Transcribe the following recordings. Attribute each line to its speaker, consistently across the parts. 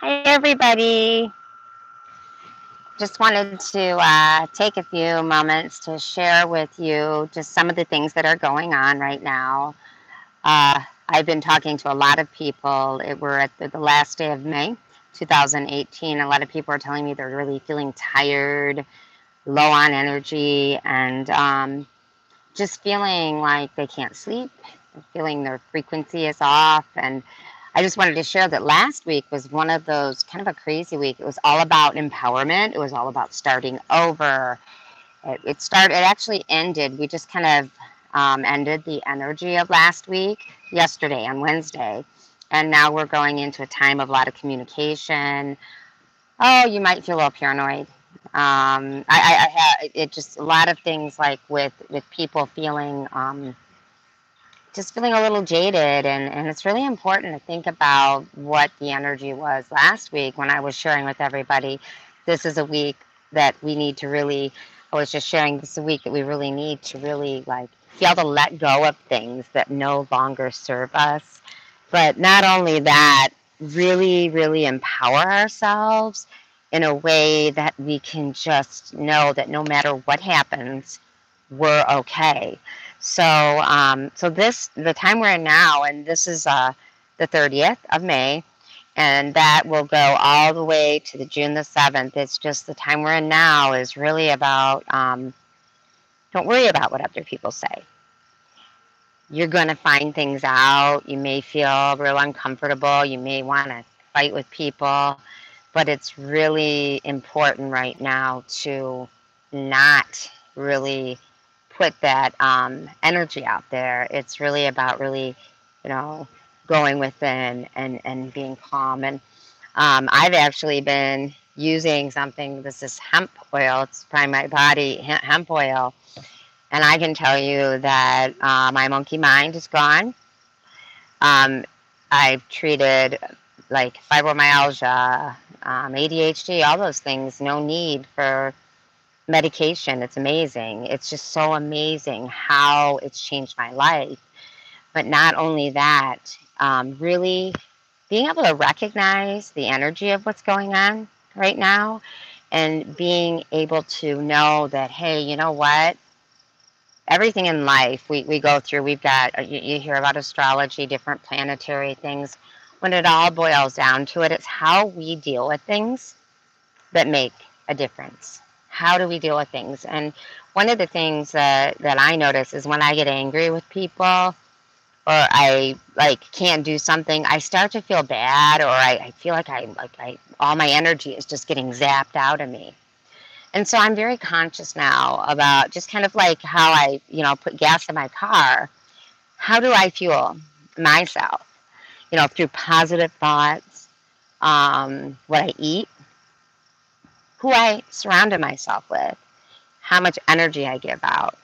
Speaker 1: Hi, everybody. Just wanted to take a few moments to share with you just some of the things that are going on right now. I've been talking to a lot of people. We're at the last day of May 2018. A lot of people are telling me they're really feeling tired, low on energy, and just feeling like they can't sleep, feeling their frequency is off. And I just wanted to share that last week was one of those kind of a crazy week. It was all about empowerment. It was all about starting over. It actually ended. We just kind of ended the energy of last week, yesterday on Wednesday. And now we're going into a time of a lot of communication. Oh, you might feel a little paranoid. I had it just a lot of things like with people feeling just feeling a little jaded, and it's really important to think about what the energy was last week when I was sharing with everybody. This is a week that we need to really. I was just sharing this is a week that we really need to really like be able to let go of things that no longer serve us. But not only that, really empower ourselves in a way that we can just know that no matter what happens, we're okay. So the time we're in now, and this is the 30th of May, and that will go all the way to the June the 7th. It's just the time we're in now is really about don't worry about what other people say. You're going to find things out. You may feel real uncomfortable. You may want to fight with people, but it's really important right now to not really put that energy out there. It's really about really, you know, going within and being calm. And I've actually been using something. This is hemp oil. It's Prime My Body hemp oil, and I can tell you that my monkey mind is gone. Um, I've treated like fibromyalgia, ADHD, all those things. No need for medication. It's amazing. It's just so amazing how it's changed my life. But not only that, really being able to recognize the energy of what's going on right now and being able to know that, hey, you know what? Everything in life we go through, we've got, you hear about astrology, different planetary things. When it all boils down to it, it's how we deal with things that make a difference. How do we deal with things? And one of the things that I notice is when I get angry with people or I like can't do something, I start to feel bad, or I feel like I all my energy is just getting zapped out of me. And so I'm very conscious now about just kind of like how I, put gas in my car. How do I fuel myself? Through positive thoughts, what I eat, who I surrounded myself with, how much energy I give out.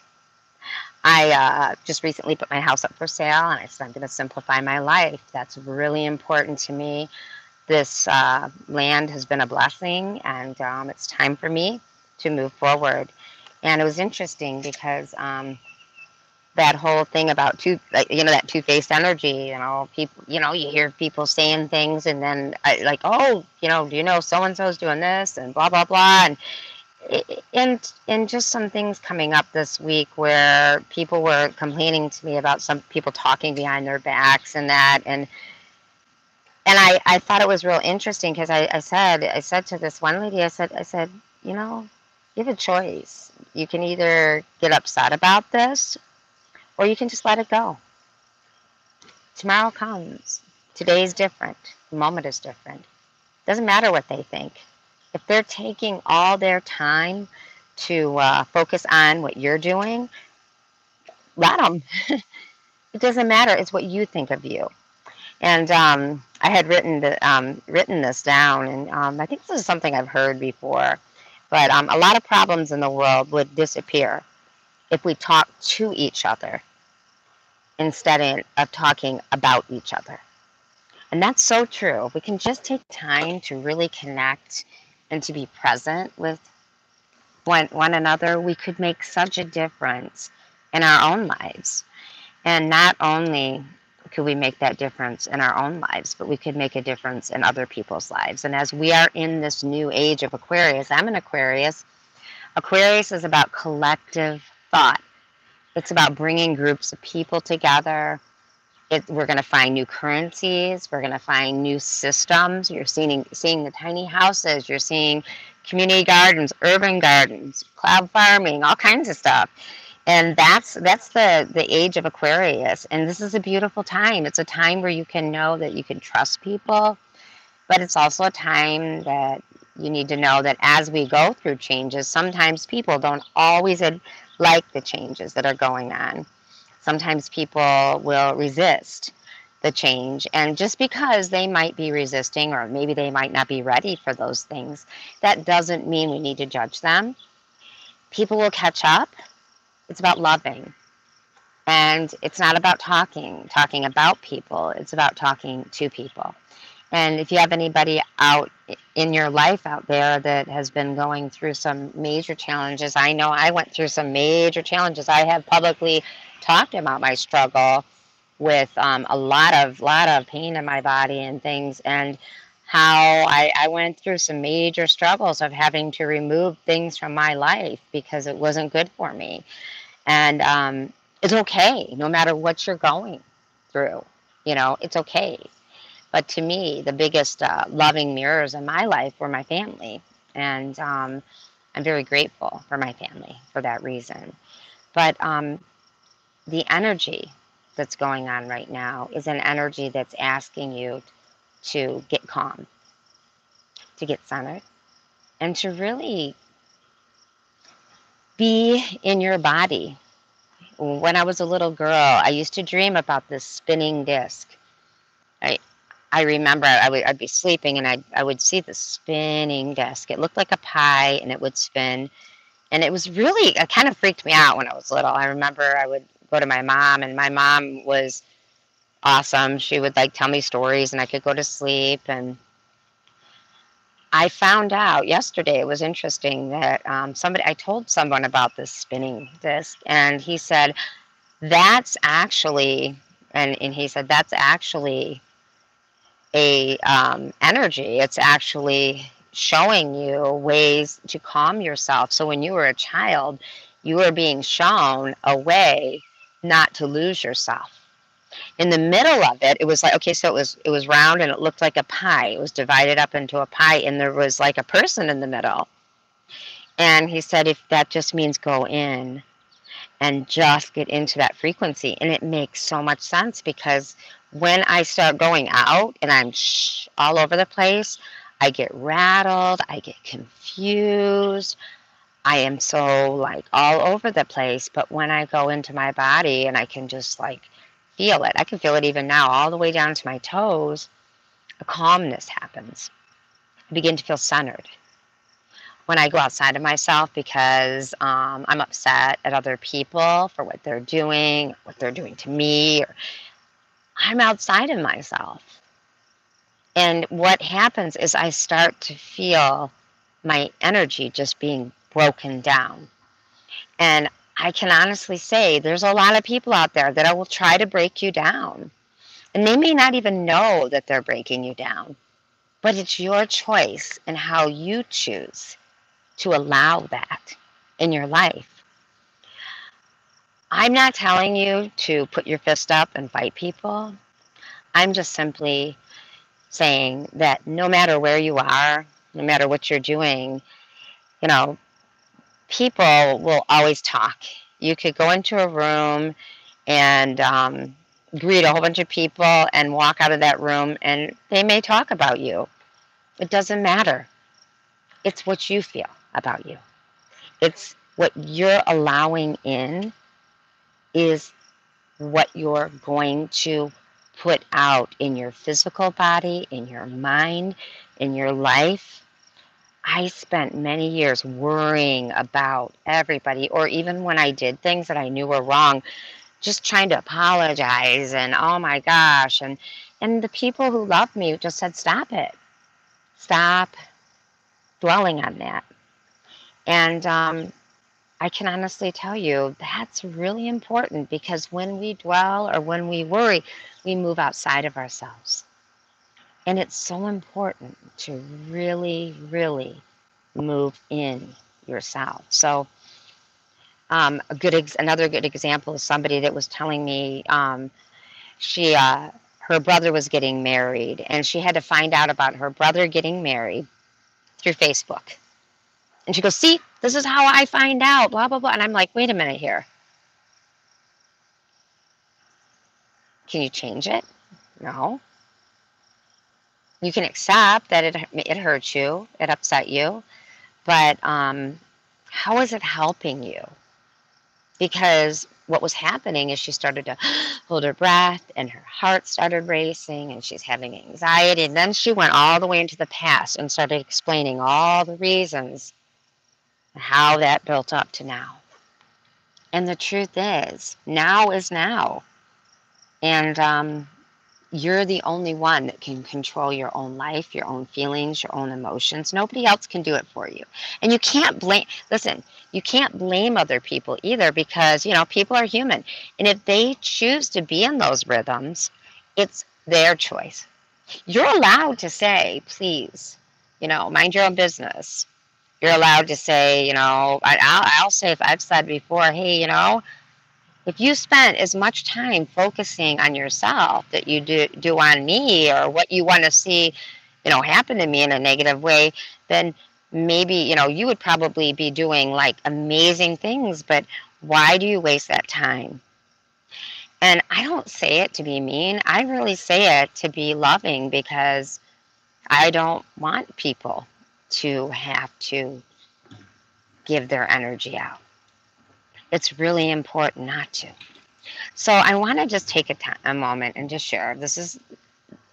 Speaker 1: I just recently put my house up for sale, and I said I'm going to simplify my life. That's really important to me. This land has been a blessing, and it's time for me to move forward. And it was interesting because that whole thing about that two-faced energy. People, you hear people saying things, and then oh, do you know so and so's doing this and blah blah blah, and just some things coming up this week where people were complaining to me about some people talking behind their backs and that, and I thought it was real interesting because I said to this one lady, I said, you know, you have a choice. You can either get upset about this or you can just let it go. Tomorrow comes. Today's different. The moment is different. Doesn't matter what they think. If they're taking all their time to focus on what you're doing, let them. It doesn't matter. It's what you think of you. And I had written this down, and I think this is something I've heard before. But a lot of problems in the world would disappear if we talk to each other instead of talking about each other. And that's so true. We can just take time to really connect and to be present with one another. We could make such a difference in our own lives. And not only could we make that difference in our own lives, but we could make a difference in other people's lives. And as we are in this new age of Aquarius, I'm an Aquarius. Aquarius is about collective thought. It's about bringing groups of people together. We're going to find new currencies. We're going to find new systems. You're seeing the tiny houses. You're seeing community gardens, urban gardens, cloud farming, all kinds of stuff. And that's the age of Aquarius. And this is a beautiful time. It's a time where you can know that you can trust people, but it's also a time that you need to know that as we go through changes, sometimes people don't always like the changes that are going on. Sometimes people will resist the change, and just because they might be resisting, or maybe they might not be ready for those things, that doesn't mean we need to judge them. People will catch up. It's about loving, and it's not about talking about people. It's about talking to people. And if you have anybody out in your life out there that has been going through some major challenges, I know I went through some major challenges. I have publicly talked about my struggle with a lot of pain in my body and things, and how I went through some major struggles of having to remove things from my life because it wasn't good for me. And it's okay, no matter what you're going through, it's okay. But to me, the biggest loving mirrors in my life were my family. And I'm very grateful for my family for that reason. But the energy that's going on right now is an energy that's asking you to get calm, to get centered, and to really be in your body. When I was a little girl, I used to dream about this spinning disc. I remember I'd be sleeping and I would see the spinning disc. It looked like a pie and it would spin. And it kind of freaked me out when I was little. I remember I would go to my mom, and my mom was awesome. She would tell me stories and I could go to sleep. And I found out yesterday, it was interesting that I told someone about this spinning disc, and he said, that's actually, and he said, that's actually a energy. It's actually showing you ways to calm yourself. So when you were a child, you were being shown a way not to lose yourself. In the middle of it, it was so it was round and it looked like a pie. It was divided up into a pie, and there was a person in the middle. And he said, if that just means go in and just get into that frequency. And it makes so much sense, because when I start going out and I'm all over the place, I get rattled, I get confused, I am so all over the place. But when I go into my body and I can just feel it, I can feel it even now all the way down to my toes, a calmness happens. I begin to feel centered. When I go outside of myself because I'm upset at other people for what they're doing to me, or I'm outside of myself. And what happens is I start to feel my energy just being broken down. And I can honestly say there's a lot of people out there that will try to break you down. And they may not even know that they're breaking you down. But it's your choice and how you choose to allow that in your life. I'm not telling you to put your fist up and fight people. I'm just simply saying that no matter where you are, no matter what you're doing, people will always talk. You could go into a room and greet a whole bunch of people and walk out of that room, and they may talk about you. It doesn't matter. It's what you feel about you. It's what you're allowing in is what you're going to put out in your physical body, in your mind, in your life. I spent many years worrying about everybody, or even when I did things that I knew were wrong, just trying to apologize, and oh my gosh, and the people who loved me just said, stop it. Stop dwelling on that. And I can honestly tell you that's really important, because when we dwell or when we worry, we move outside of ourselves. And it's so important to really, really move in yourself. So, another good example is somebody that was telling me she her brother was getting married, and she had to find out about her brother getting married through Facebook. And she goes, "See, this is how I find out, blah, blah, blah." And I'm like, wait a minute here. Can you change it? No. You can accept that it hurt you, it upset you, but how is it helping you? Because what was happening is she started to hold her breath, and her heart started racing, and she's having anxiety. And then she went all the way into the past and started explaining all the reasons how that built up to now. And the truth is now. And you're the only one that can control your own life, your own feelings, your own emotions. Nobody else can do it for you. And you can't listen, you can't blame other people either, because, people are human. And if they choose to be in those rhythms, it's their choice. You're allowed to say, please, mind your own business. You're allowed to say, I'll say, if I've said before, hey, if you spent as much time focusing on yourself that you do on me, or what you want to see, happen to me in a negative way, then maybe, you would probably be doing like amazing things, but why do you waste that time? And I don't say it to be mean. I really say it to be loving, because I don't want people to have to give their energy out. It's really important not to. So I want to just take a moment and just share.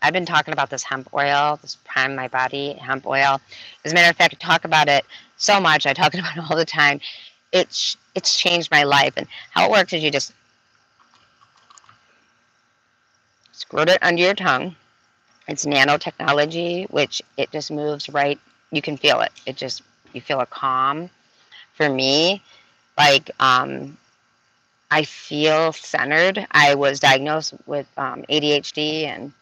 Speaker 1: I've been talking about this hemp oil, this Prime My Body hemp oil. As a matter of fact, I talk about it so much. I talk about it all the time. It's changed my life. And how it works is you just squirt it under your tongue. It's nanotechnology, which it just moves right. You can feel it. You feel a calm. For me, like, I feel centered. I was diagnosed with ADHD and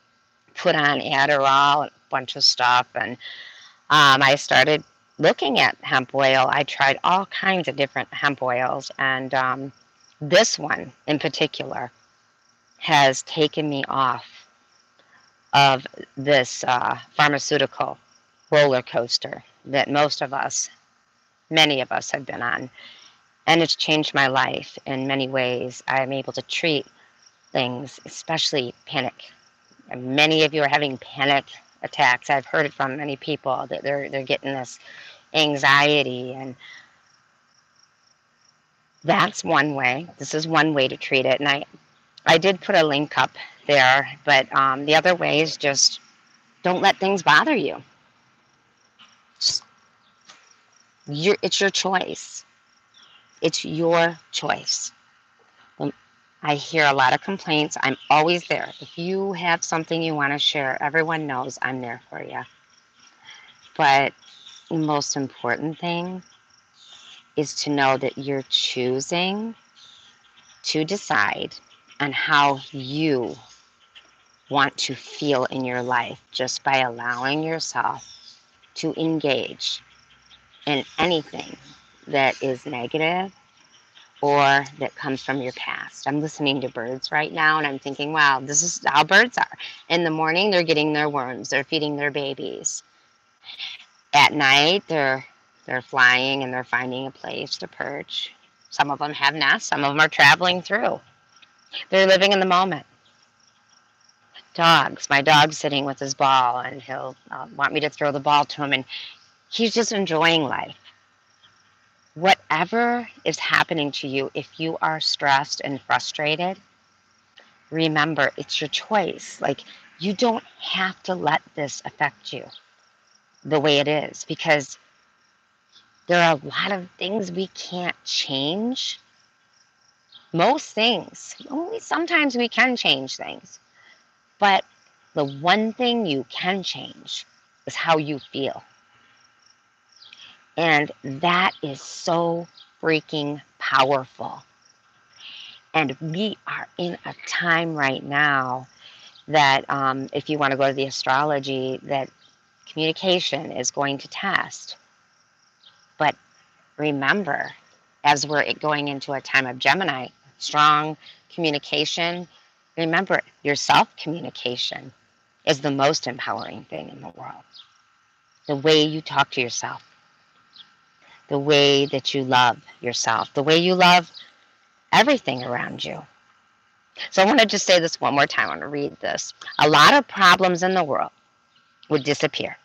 Speaker 1: put on Adderall and a bunch of stuff. And I started looking at hemp oil. I tried all kinds of different hemp oils. And this one in particular has taken me off of this pharmaceutical roller coaster that many of us have been on. And it's changed my life in many ways. I'm able to treat things, especially panic. And many of you are having panic attacks. I've heard it from many people that they're getting this anxiety, and that's one way. This is one way to treat it. And I did put a link up there, but the other way is just don't let things bother you. It's your choice. It's your choice. I hear a lot of complaints. I'm always there. If you have something you want to share, everyone knows I'm there for you. But the most important thing is to know that you're choosing to decide on how you want to feel in your life, just by allowing yourself to engage in anything that is negative or that comes from your past. I'm listening to birds right now, and I'm thinking, wow, this is how birds are. In the morning, they're getting their worms. They're feeding their babies. At night, they're flying, and they're finding a place to perch. Some of them have nests. Some of them are traveling through. They're living in the moment. My dog's sitting with his ball, and he'll want me to throw the ball to him, and he's just enjoying life. Whatever is happening to you, if you are stressed and frustrated, remember, it's your choice. Like, you don't have to let this affect you the way it is, because there are a lot of things we can't change. Most things, only sometimes we can change things. But the one thing you can change is how you feel. And that is so freaking powerful. And we are in a time right now that if you want to go to the astrology, that communication is going to test. But remember, as we're going into a time of Gemini, strong communication, remember your self-communication is the most empowering thing in the world. The way you talk to yourself, the way that you love yourself, the way you love everything around you. So I want to just say this one more time. I want to read this. A lot of problems in the world would disappear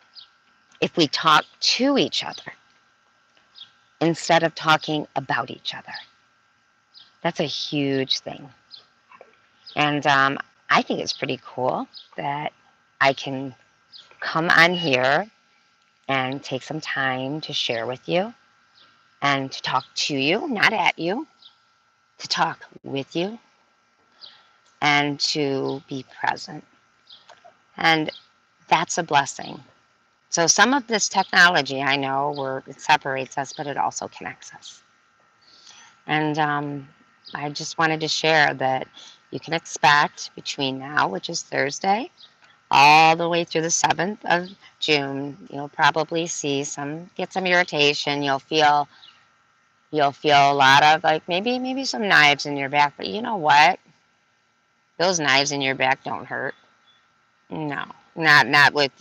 Speaker 1: if we talk to each other instead of talking about each other. That's a huge thing. And I think it's pretty cool that I can come on here and take some time to share with you and to talk to you, not at you, to talk with you and to be present. And that's a blessing. So some of this technology, I know, it separates us, but it also connects us. And I just wanted to share that you can expect between now, which is Thursday, all the way through the 7th of June, you'll probably get some irritation. You'll feel a lot of like maybe some knives in your back, but you know what? Those knives in your back don't hurt. No, not with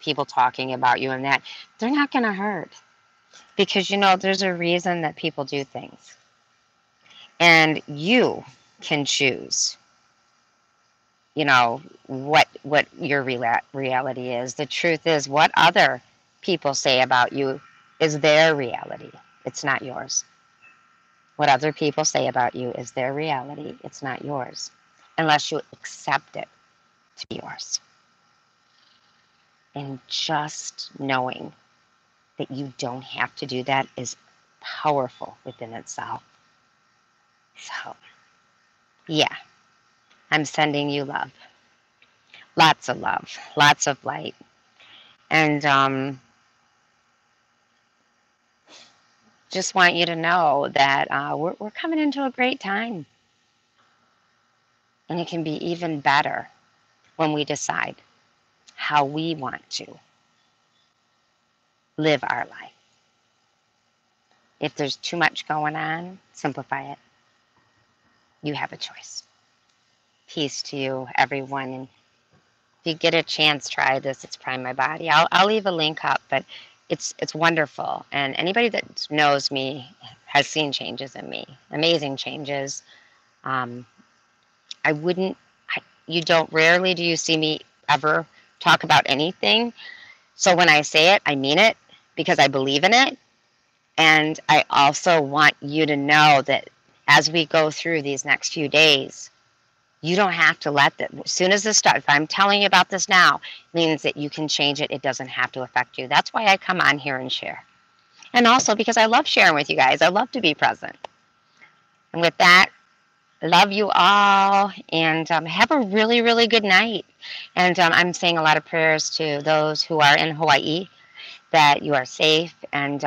Speaker 1: people talking about you and that. They're not going to hurt because there's a reason that people do things. And you can choose, what your reality is. The truth is, what other people say about you is their reality. It's not yours. What other people say about you is their reality. It's not yours, unless you accept it to be yours. And just knowing that you don't have to do that is powerful within itself. So, yeah, I'm sending you love. Lots of love, lots of light. And just want you to know that we're coming into a great time. And it can be even better when we decide how we want to live our life. If there's too much going on, simplify it. You have a choice. Peace to you, everyone. And if you get a chance, try this. It's Prime My Body. I'll leave a link up, but it's wonderful. And anybody that knows me has seen changes in me, amazing changes. Rarely do you see me ever talk about anything. So when I say it, I mean it because I believe in it. And I also want you to know that as we go through these next few days, you don't have to let that. As soon as this starts, if I'm telling you about this now, it means that you can change it. It doesn't have to affect you. That's why I come on here and share. And also because I love sharing with you guys. I love to be present. And with that, love you all, and have a really, really good night. And I'm saying a lot of prayers to those who are in Hawaii, that you are safe. And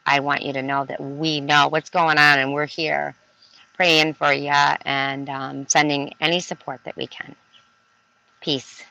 Speaker 1: I want you to know that we know what's going on, and we're here praying for you and sending any support that we can. Peace.